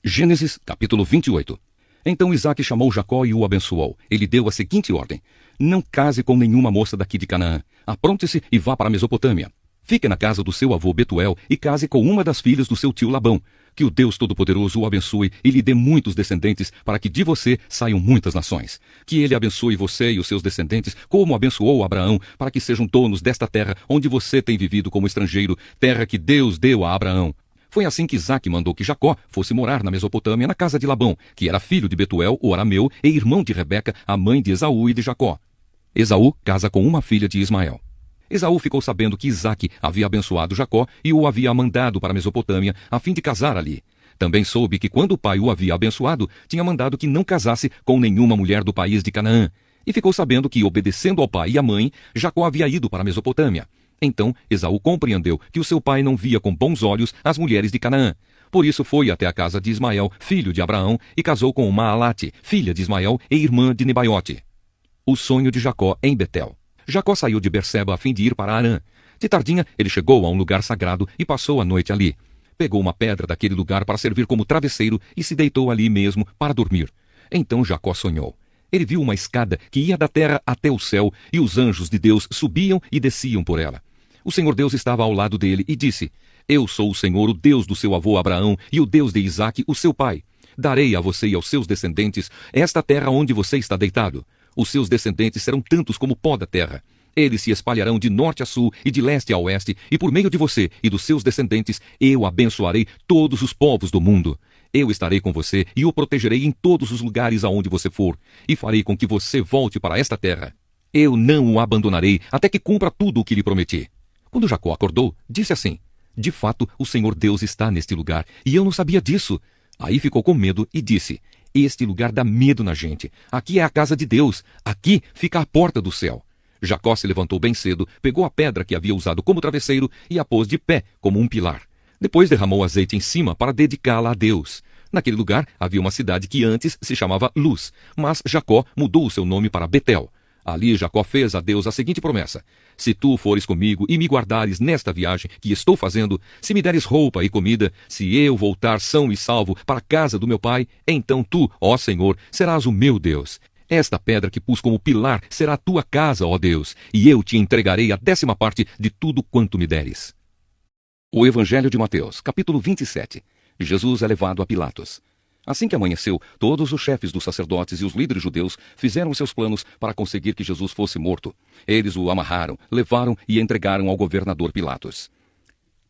Gênesis, capítulo 28. Então Isaque chamou Jacó e o abençoou. Ele deu a seguinte ordem: não case com nenhuma moça daqui de Canaã. Apronte-se e vá para a Mesopotâmia. Fique na casa do seu avô Betuel e case com uma das filhas do seu tio Labão. Que o Deus Todo-Poderoso o abençoe e lhe dê muitos descendentes, para que de você saiam muitas nações. Que ele abençoe você e os seus descendentes, como abençoou Abraão, para que sejam donos desta terra onde você tem vivido como estrangeiro, terra que Deus deu a Abraão. Foi assim que Isaque mandou que Jacó fosse morar na Mesopotâmia, na casa de Labão, que era filho de Betuel, o arameu, e irmão de Rebeca, a mãe de Esaú e de Jacó. Esaú casa com uma filha de Ismael. Esaú ficou sabendo que Isaque havia abençoado Jacó e o havia mandado para a Mesopotâmia, a fim de casar ali. Também soube que quando o pai o havia abençoado, tinha mandado que não casasse com nenhuma mulher do país de Canaã. E ficou sabendo que, obedecendo ao pai e à mãe, Jacó havia ido para a Mesopotâmia. Então Esaú compreendeu que o seu pai não via com bons olhos as mulheres de Canaã. Por isso foi até a casa de Ismael, filho de Abraão, e casou com Maalate, filha de Ismael e irmã de Nebaiote. O sonho de Jacó em Betel. Jacó saiu de Berseba a fim de ir para Harã. De tardinha, ele chegou a um lugar sagrado e passou a noite ali. Pegou uma pedra daquele lugar para servir como travesseiro e se deitou ali mesmo para dormir. Então Jacó sonhou. Ele viu uma escada que ia da terra até o céu, e os anjos de Deus subiam e desciam por ela. O Senhor Deus estava ao lado dele e disse: Eu sou o Senhor, o Deus do seu avô Abraão e o Deus de Isaque, o seu pai. Darei a você e aos seus descendentes esta terra onde você está deitado. Os seus descendentes serão tantos como o pó da terra. Eles se espalharão de norte a sul e de leste a oeste, e por meio de você e dos seus descendentes eu abençoarei todos os povos do mundo. Eu estarei com você e o protegerei em todos os lugares aonde você for, e farei com que você volte para esta terra. Eu não o abandonarei até que cumpra tudo o que lhe prometi. Quando Jacó acordou, disse assim: De fato, o Senhor Deus está neste lugar, e eu não sabia disso. Aí ficou com medo e disse: Este lugar dá medo na gente. Aqui é a casa de Deus. Aqui fica a porta do céu. Jacó se levantou bem cedo, pegou a pedra que havia usado como travesseiro e a pôs de pé como um pilar. Depois derramou azeite em cima para dedicá-la a Deus. Naquele lugar havia uma cidade que antes se chamava Luz, mas Jacó mudou o seu nome para Betel. Ali Jacó fez a Deus a seguinte promessa: Se tu fores comigo e me guardares nesta viagem que estou fazendo, se me deres roupa e comida, se eu voltar são e salvo para a casa do meu pai, então tu, ó Senhor, serás o meu Deus. Esta pedra que pus como pilar será a tua casa, ó Deus, e eu te entregarei a 10ª parte de tudo quanto me deres. O Evangelho de Mateus, capítulo 27. Jesus é levado a Pilatos. Assim que amanheceu, todos os chefes dos sacerdotes e os líderes judeus fizeram seus planos para conseguir que Jesus fosse morto. Eles o amarraram, levaram e entregaram ao governador Pilatos.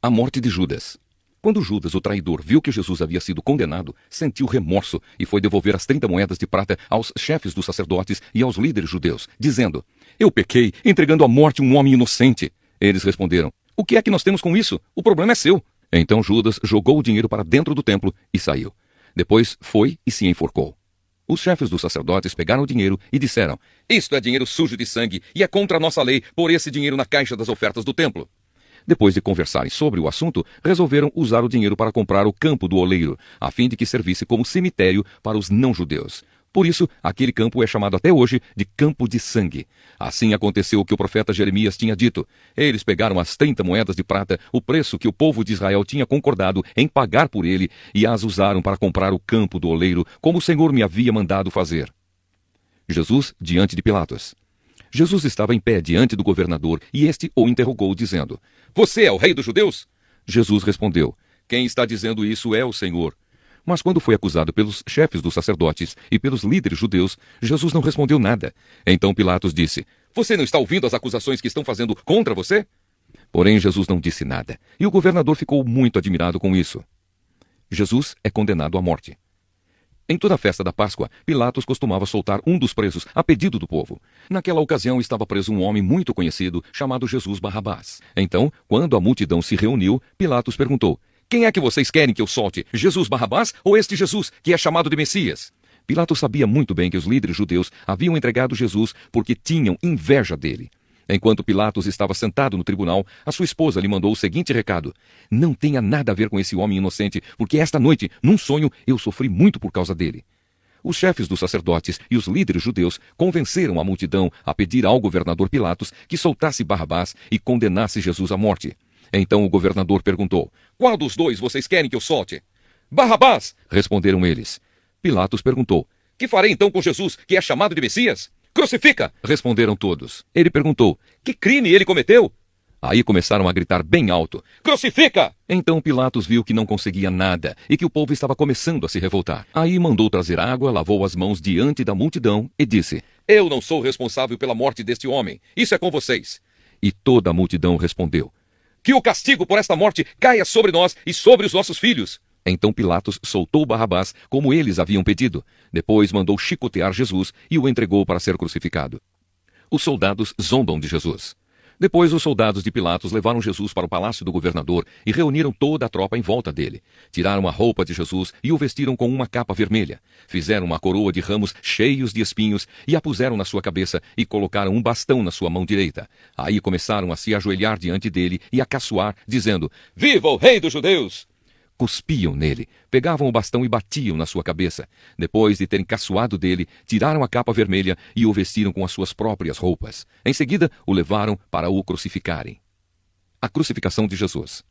A morte de Judas. Quando Judas, o traidor, viu que Jesus havia sido condenado, sentiu remorso e foi devolver as 30 moedas de prata aos chefes dos sacerdotes e aos líderes judeus, dizendo: Eu pequei, entregando à morte um homem inocente. Eles responderam: O que é que nós temos com isso? O problema é seu. Então Judas jogou o dinheiro para dentro do templo e saiu. Depois foi e se enforcou. Os chefes dos sacerdotes pegaram o dinheiro e disseram: Isto é dinheiro sujo de sangue e é contra a nossa lei pôr esse dinheiro na caixa das ofertas do templo. Depois de conversarem sobre o assunto, resolveram usar o dinheiro para comprar o campo do oleiro, a fim de que servisse como cemitério para os não-judeus. Por isso, aquele campo é chamado até hoje de Campo de Sangue. Assim aconteceu o que o profeta Jeremias tinha dito. Eles pegaram as 30 moedas de prata, o preço que o povo de Israel tinha concordado em pagar por ele, e as usaram para comprar o campo do oleiro, como o Senhor me havia mandado fazer. Jesus diante de Pilatos. Jesus estava em pé diante do governador, e este o interrogou, dizendo: Você é o rei dos judeus? Jesus respondeu: Quem está dizendo isso é o Senhor. Mas quando foi acusado pelos chefes dos sacerdotes e pelos líderes judeus, Jesus não respondeu nada. Então Pilatos disse: Você não está ouvindo as acusações que estão fazendo contra você? Porém Jesus não disse nada, e o governador ficou muito admirado com isso. Jesus é condenado à morte. Em toda a festa da Páscoa, Pilatos costumava soltar um dos presos a pedido do povo. Naquela ocasião estava preso um homem muito conhecido chamado Jesus Barrabás. Então, quando a multidão se reuniu, Pilatos perguntou: Quem é que vocês querem que eu solte? Jesus Barrabás ou este Jesus, que é chamado de Messias? Pilatos sabia muito bem que os líderes judeus haviam entregado Jesus porque tinham inveja dele. Enquanto Pilatos estava sentado no tribunal, a sua esposa lhe mandou o seguinte recado: Não tenha nada a ver com esse homem inocente, porque esta noite, num sonho, eu sofri muito por causa dele. Os chefes dos sacerdotes e os líderes judeus convenceram a multidão a pedir ao governador Pilatos que soltasse Barrabás e condenasse Jesus à morte. Então o governador perguntou: Qual dos dois vocês querem que eu solte? Barrabás! Responderam eles. Pilatos perguntou: Que farei então com Jesus, que é chamado de Messias? Crucifica! Responderam todos. Ele perguntou: Que crime ele cometeu? Aí começaram a gritar bem alto: Crucifica! Então Pilatos viu que não conseguia nada e que o povo estava começando a se revoltar. Aí mandou trazer água, lavou as mãos diante da multidão e disse: Eu não sou responsável pela morte deste homem. Isso é com vocês. E toda a multidão respondeu: Que o castigo por esta morte caia sobre nós e sobre os nossos filhos. Então Pilatos soltou Barrabás, como eles haviam pedido. Depois mandou chicotear Jesus e o entregou para ser crucificado. Os soldados zombam de Jesus. Depois os soldados de Pilatos levaram Jesus para o palácio do governador e reuniram toda a tropa em volta dele. Tiraram a roupa de Jesus e o vestiram com uma capa vermelha. Fizeram uma coroa de ramos cheios de espinhos e a puseram na sua cabeça e colocaram um bastão na sua mão direita. Aí começaram a se ajoelhar diante dele e a caçoar, dizendo: Viva o rei dos judeus! Cuspiam nele, pegavam o bastão e batiam na sua cabeça. Depois de terem caçoado dele, tiraram a capa vermelha e o vestiram com as suas próprias roupas. Em seguida, o levaram para o crucificarem. A crucificação de Jesus.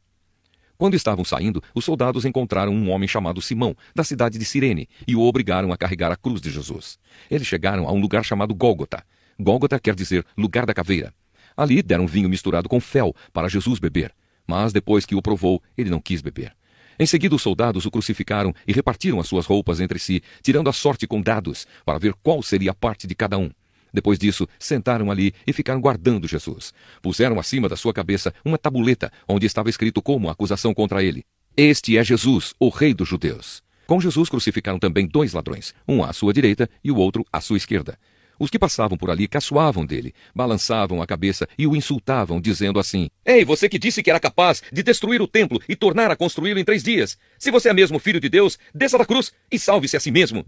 Quando estavam saindo, os soldados encontraram um homem chamado Simão, da cidade de Cirene, e o obrigaram a carregar a cruz de Jesus. Eles chegaram a um lugar chamado Gólgota. Gólgota quer dizer lugar da caveira. Ali deram vinho misturado com fel para Jesus beber, mas depois que o provou, ele não quis beber. Em seguida, os soldados o crucificaram e repartiram as suas roupas entre si, tirando a sorte com dados, para ver qual seria a parte de cada um. Depois disso, sentaram ali e ficaram guardando Jesus. Puseram acima da sua cabeça uma tabuleta, onde estava escrito como acusação contra ele: Este é Jesus, o rei dos judeus. Com Jesus crucificaram também 2 ladrões, um à sua direita e o outro à sua esquerda. Os que passavam por ali caçoavam dele, balançavam a cabeça e o insultavam, dizendo assim: Ei, você que disse que era capaz de destruir o templo e tornar a construí-lo em 3 dias. Se você é mesmo filho de Deus, desça da cruz e salve-se a si mesmo.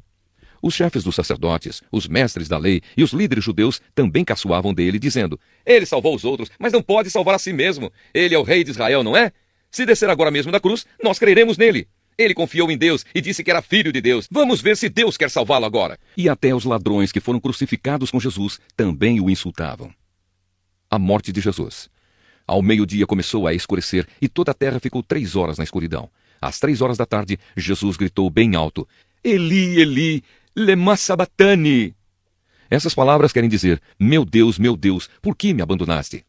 Os chefes dos sacerdotes, os mestres da lei e os líderes judeus também caçoavam dele, dizendo: Ele salvou os outros, mas não pode salvar a si mesmo. Ele é o rei de Israel, não é? Se descer agora mesmo da cruz, nós creremos nele. Ele confiou em Deus e disse que era filho de Deus. Vamos ver se Deus quer salvá-lo agora. E até os ladrões que foram crucificados com Jesus também o insultavam. A morte de Jesus. Ao meio-dia começou a escurecer e toda a terra ficou 3 horas na escuridão. Às 3 horas da tarde, Jesus gritou bem alto: Eli, Eli, lema sabachthani. Essas palavras querem dizer: meu Deus, por que me abandonaste?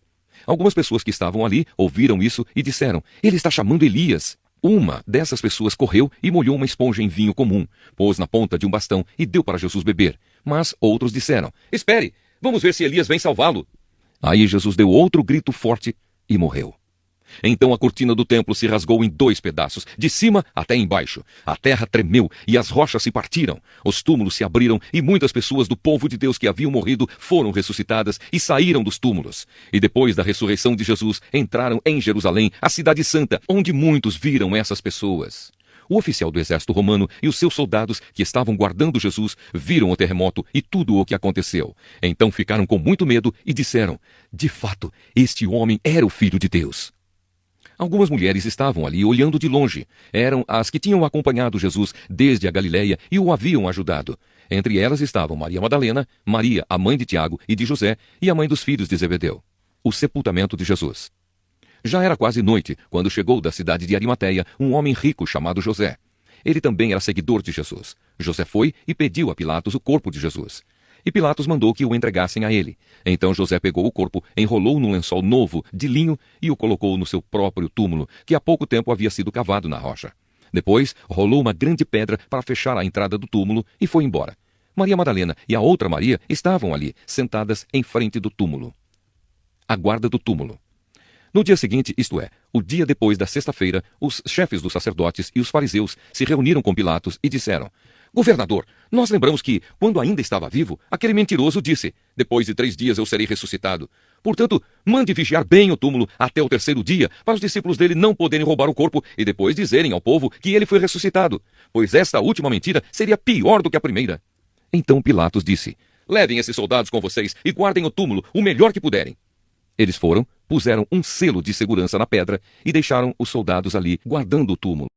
Algumas pessoas que estavam ali ouviram isso e disseram: Ele está chamando Elias. Uma dessas pessoas correu e molhou uma esponja em vinho comum, pôs na ponta de um bastão e deu para Jesus beber. Mas outros disseram: Espere, vamos ver se Elias vem salvá-lo. Aí Jesus deu outro grito forte e morreu. Então a cortina do templo se rasgou em 2 pedaços, de cima até embaixo. A terra tremeu e as rochas se partiram. Os túmulos se abriram e muitas pessoas do povo de Deus que haviam morrido foram ressuscitadas e saíram dos túmulos. E depois da ressurreição de Jesus, entraram em Jerusalém, a cidade santa, onde muitos viram essas pessoas. O oficial do exército romano e os seus soldados que estavam guardando Jesus viram o terremoto e tudo o que aconteceu. Então ficaram com muito medo e disseram: De fato, este homem era o Filho de Deus. Algumas mulheres estavam ali olhando de longe. Eram as que tinham acompanhado Jesus desde a Galileia e o haviam ajudado. Entre elas estavam Maria Madalena, Maria, a mãe de Tiago e de José, e a mãe dos filhos de Zebedeu. O sepultamento de Jesus. Já era quase noite, quando chegou da cidade de Arimateia um homem rico chamado José. Ele também era seguidor de Jesus. José foi e pediu a Pilatos o corpo de Jesus. E Pilatos mandou que o entregassem a ele. Então José pegou o corpo, enrolou num lençol novo de linho e o colocou no seu próprio túmulo, que há pouco tempo havia sido cavado na rocha. Depois rolou uma grande pedra para fechar a entrada do túmulo e foi embora. Maria Madalena e a outra Maria estavam ali, sentadas em frente do túmulo. A guarda do túmulo. No dia seguinte, isto é, o dia depois da sexta-feira, os chefes dos sacerdotes e os fariseus se reuniram com Pilatos e disseram: Governador, nós lembramos que, quando ainda estava vivo, aquele mentiroso disse: Depois de 3 dias eu serei ressuscitado. Portanto, mande vigiar bem o túmulo até o 3º dia, para os discípulos dele não poderem roubar o corpo e depois dizerem ao povo que ele foi ressuscitado, pois esta última mentira seria pior do que a primeira. Então Pilatos disse: Levem esses soldados com vocês e guardem o túmulo o melhor que puderem. Eles foram, puseram um selo de segurança na pedra e deixaram os soldados ali guardando o túmulo.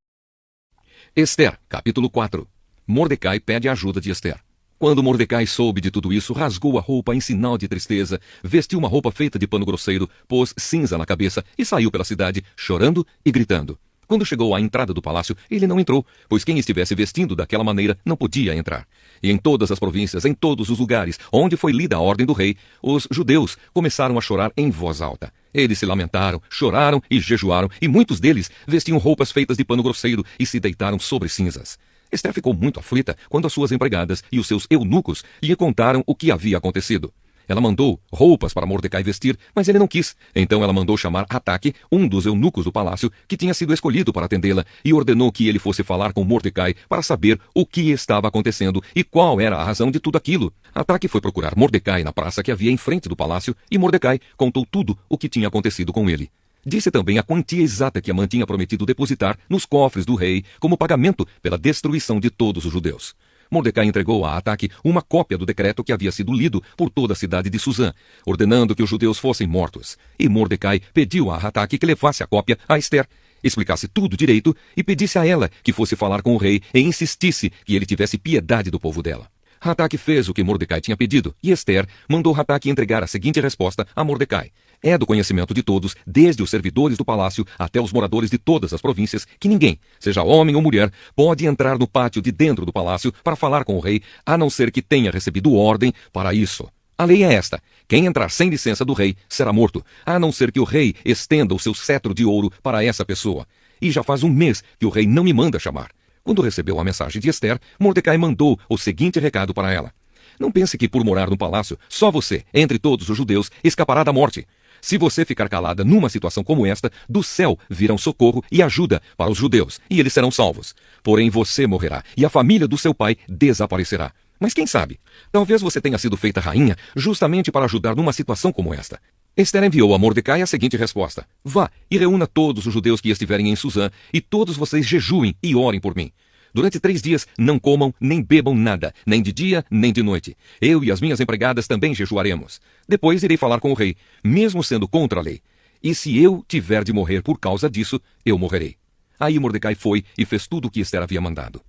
Ester, capítulo 4. Mordecai pede a ajuda de Ester. Quando Mordecai soube de tudo isso, rasgou a roupa em sinal de tristeza, vestiu uma roupa feita de pano grosseiro, pôs cinza na cabeça e saiu pela cidade, chorando e gritando: Quando chegou à entrada do palácio, ele não entrou, pois quem estivesse vestindo daquela maneira não podia entrar. E em todas as províncias, em todos os lugares onde foi lida a ordem do rei, os judeus começaram a chorar em voz alta. Eles se lamentaram, choraram e jejuaram, e muitos deles vestiam roupas feitas de pano grosseiro e se deitaram sobre cinzas. Esther ficou muito aflita quando as suas empregadas e os seus eunucos lhe contaram o que havia acontecido. Ela mandou roupas para Mordecai vestir, mas ele não quis. Então ela mandou chamar Ataque, um dos eunucos do palácio, que tinha sido escolhido para atendê-la, e ordenou que ele fosse falar com Mordecai para saber o que estava acontecendo e qual era a razão de tudo aquilo. Ataque foi procurar Mordecai na praça que havia em frente do palácio, e Mordecai contou tudo o que tinha acontecido com ele. Disse também a quantia exata que Amã tinha prometido depositar nos cofres do rei como pagamento pela destruição de todos os judeus. Mordecai entregou a Ataque uma cópia do decreto que havia sido lido por toda a cidade de Suzã, ordenando que os judeus fossem mortos. E Mordecai pediu a Ataque que levasse a cópia a Esther, explicasse tudo direito e pedisse a ela que fosse falar com o rei e insistisse que ele tivesse piedade do povo dela. Ataque fez o que Mordecai tinha pedido, e Esther mandou Ataque entregar a seguinte resposta a Mordecai. É do conhecimento de todos, desde os servidores do palácio até os moradores de todas as províncias, que ninguém, seja homem ou mulher, pode entrar no pátio de dentro do palácio para falar com o rei, a não ser que tenha recebido ordem para isso. A lei é esta: quem entrar sem licença do rei será morto, a não ser que o rei estenda o seu cetro de ouro para essa pessoa. E já faz um mês que o rei não me manda chamar. Quando recebeu a mensagem de Esther, Mordecai mandou o seguinte recado para ela: não pense que por morar no palácio, só você, entre todos os judeus, escapará da morte. Se você ficar calada numa situação como esta, do céu virão socorro e ajuda para os judeus, e eles serão salvos. Porém você morrerá, e a família do seu pai desaparecerá. Mas quem sabe? Talvez você tenha sido feita rainha justamente para ajudar numa situação como esta. Esther enviou a Mordecai a seguinte resposta: vá e reúna todos os judeus que estiverem em Suzã, e todos vocês jejuem e orem por mim. Durante 3 dias não comam nem bebam nada, nem de dia nem de noite. Eu e as minhas empregadas também jejuaremos. Depois irei falar com o rei, mesmo sendo contra a lei. E se eu tiver de morrer por causa disso, eu morrerei. Aí Mordecai foi e fez tudo o que Esther havia mandado.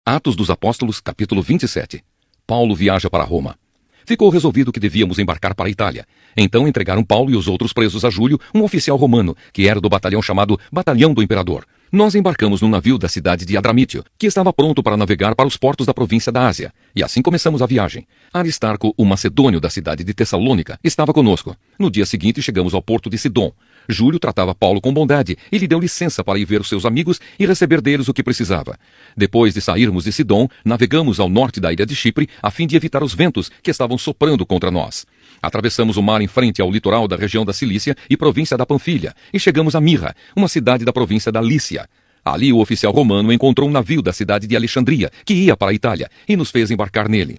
Atos dos Apóstolos, capítulo 27. Paulo viaja para Roma. Ficou resolvido que devíamos embarcar para a Itália. Então entregaram Paulo e os outros presos a Júlio, um oficial romano, que era do batalhão chamado Batalhão do Imperador. Nós embarcamos num navio da cidade de Adramítio, que estava pronto para navegar para os portos da província da Ásia. E assim começamos a viagem. Aristarco, o macedônio da cidade de Tessalônica, estava conosco. No dia seguinte chegamos ao porto de Sidom. Júlio tratava Paulo com bondade e lhe deu licença para ir ver os seus amigos e receber deles o que precisava. Depois de sairmos de Sidom, navegamos ao norte da ilha de Chipre, a fim de evitar os ventos que estavam soprando contra nós. Atravessamos o mar em frente ao litoral da região da Cilícia e província da Panfilha, e chegamos a Mirra, uma cidade da província da Lícia. Ali o oficial romano encontrou um navio da cidade de Alexandria, que ia para a Itália, e nos fez embarcar nele.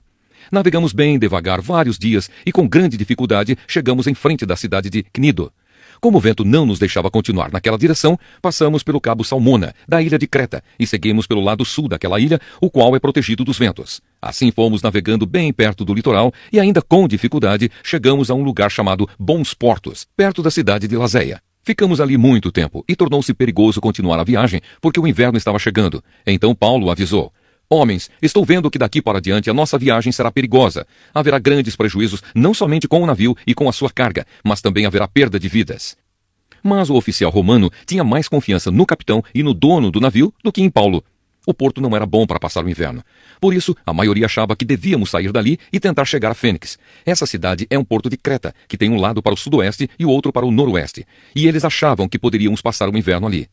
Navegamos bem devagar vários dias e com grande dificuldade chegamos em frente da cidade de Cnido. Como o vento não nos deixava continuar naquela direção, passamos pelo cabo Salmona, da ilha de Creta, e seguimos pelo lado sul daquela ilha, o qual é protegido dos ventos. Assim fomos navegando bem perto do litoral e ainda com dificuldade chegamos a um lugar chamado Bons Portos, perto da cidade de Lazéia. Ficamos ali muito tempo e tornou-se perigoso continuar a viagem porque o inverno estava chegando. Então Paulo avisou: homens, estou vendo que daqui para diante a nossa viagem será perigosa. Haverá grandes prejuízos não somente com o navio e com a sua carga, mas também haverá perda de vidas. Mas o oficial romano tinha mais confiança no capitão e no dono do navio do que em Paulo. O porto não era bom para passar o inverno. Por isso, a maioria achava que devíamos sair dali e tentar chegar a Fênix. Essa cidade é um porto de Creta, que tem um lado para o sudoeste e o outro para o noroeste. E eles achavam que poderíamos passar o inverno ali.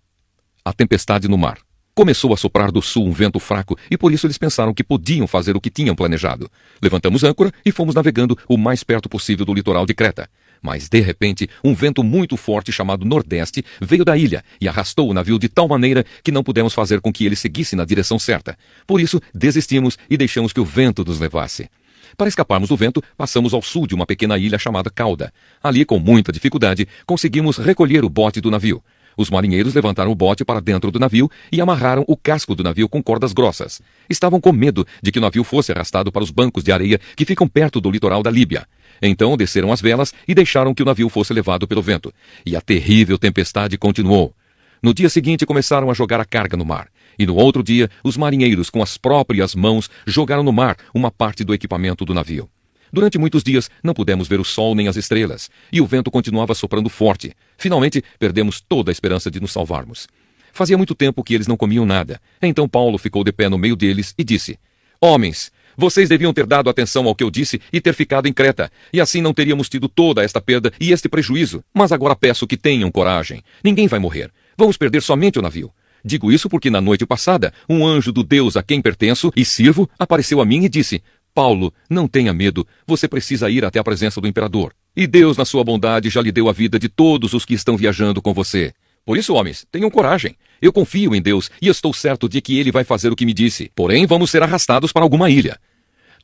A tempestade no mar. Começou a soprar do sul um vento fraco e por isso eles pensaram que podiam fazer o que tinham planejado. Levantamos âncora e fomos navegando o mais perto possível do litoral de Creta. Mas, de repente, um vento muito forte chamado Nordeste veio da ilha e arrastou o navio de tal maneira que não pudemos fazer com que ele seguisse na direção certa. Por isso, desistimos e deixamos que o vento nos levasse. Para escaparmos do vento, passamos ao sul de uma pequena ilha chamada Cauda. Ali, com muita dificuldade, conseguimos recolher o bote do navio. Os marinheiros levantaram o bote para dentro do navio e amarraram o casco do navio com cordas grossas. Estavam com medo de que o navio fosse arrastado para os bancos de areia que ficam perto do litoral da Líbia. Então desceram as velas e deixaram que o navio fosse levado pelo vento. E a terrível tempestade continuou. No dia seguinte começaram a jogar a carga no mar. E no outro dia, os marinheiros, com as próprias mãos, jogaram no mar uma parte do equipamento do navio. Durante muitos dias não pudemos ver o sol nem as estrelas, e o vento continuava soprando forte. Finalmente, perdemos toda a esperança de nos salvarmos. Fazia muito tempo que eles não comiam nada. Então Paulo ficou de pé no meio deles e disse: Homens, vocês deviam ter dado atenção ao que eu disse e ter ficado em Creta, e assim não teríamos tido toda esta perda e este prejuízo. Mas agora peço que tenham coragem. Ninguém vai morrer. Vamos perder somente o navio. Digo isso porque na noite passada, um anjo do Deus a quem pertenço e sirvo apareceu a mim e disse: Paulo, não tenha medo, você precisa ir até a presença do imperador. E Deus, na sua bondade, já lhe deu a vida de todos os que estão viajando com você. Por isso, homens, tenham coragem. Eu confio em Deus e estou certo de que Ele vai fazer o que me disse. Porém, vamos ser arrastados para alguma ilha.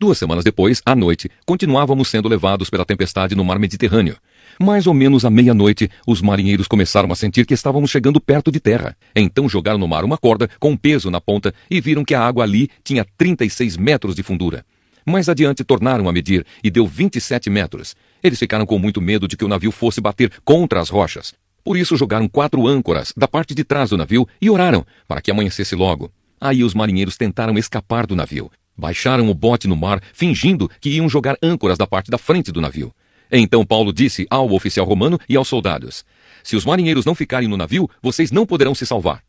2 semanas depois, à noite, continuávamos sendo levados pela tempestade no mar Mediterrâneo. Mais ou menos à meia-noite, os marinheiros começaram a sentir que estávamos chegando perto de terra. Então jogaram no mar uma corda com um peso na ponta e viram que a água ali tinha 36 metros de fundura. Mais adiante tornaram a medir e deu 27 metros. Eles ficaram com muito medo de que o navio fosse bater contra as rochas. Por isso jogaram 4 âncoras da parte de trás do navio e oraram para que amanhecesse logo. Aí os marinheiros tentaram escapar do navio. Baixaram o bote no mar, fingindo que iam jogar âncoras da parte da frente do navio. Então Paulo disse ao oficial romano e aos soldados: Se os marinheiros não ficarem no navio, vocês não poderão se salvar.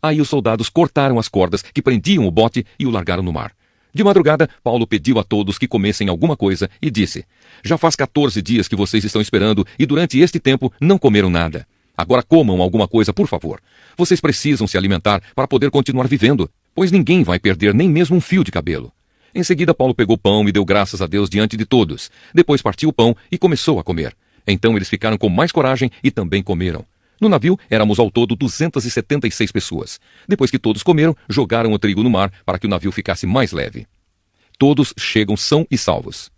Aí os soldados cortaram as cordas que prendiam o bote e o largaram no mar. De madrugada, Paulo pediu a todos que comessem alguma coisa e disse: Já faz 14 dias que vocês estão esperando e durante este tempo não comeram nada. Agora comam alguma coisa, por favor. Vocês precisam se alimentar para poder continuar vivendo, pois ninguém vai perder nem mesmo um fio de cabelo. Em seguida, Paulo pegou pão e deu graças a Deus diante de todos. Depois partiu o pão e começou a comer. Então eles ficaram com mais coragem e também comeram. No navio, éramos ao todo 276 pessoas. Depois que todos comeram, jogaram o trigo no mar para que o navio ficasse mais leve. Todos chegam são e salvos.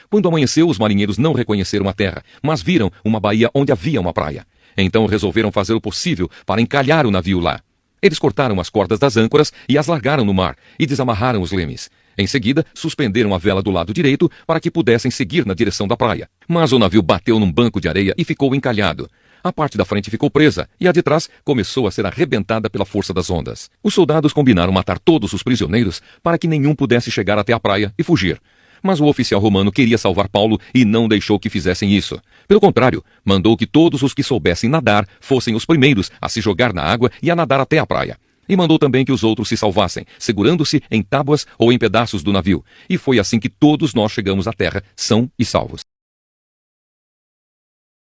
Quando amanheceu, os marinheiros não reconheceram a terra, mas viram uma baía onde havia uma praia. Então resolveram fazer o possível para encalhar o navio lá. Eles cortaram as cordas das âncoras e as largaram no mar e desamarraram os lemes. Em seguida, suspenderam a vela do lado direito para que pudessem seguir na direção da praia. Mas o navio bateu num banco de areia e ficou encalhado. A parte da frente ficou presa e a de trás começou a ser arrebentada pela força das ondas. Os soldados combinaram matar todos os prisioneiros para que nenhum pudesse chegar até a praia e fugir. Mas o oficial romano queria salvar Paulo e não deixou que fizessem isso. Pelo contrário, mandou que todos os que soubessem nadar fossem os primeiros a se jogar na água e a nadar até a praia. E mandou também que os outros se salvassem, segurando-se em tábuas ou em pedaços do navio. E foi assim que todos nós chegamos à terra, são e salvos.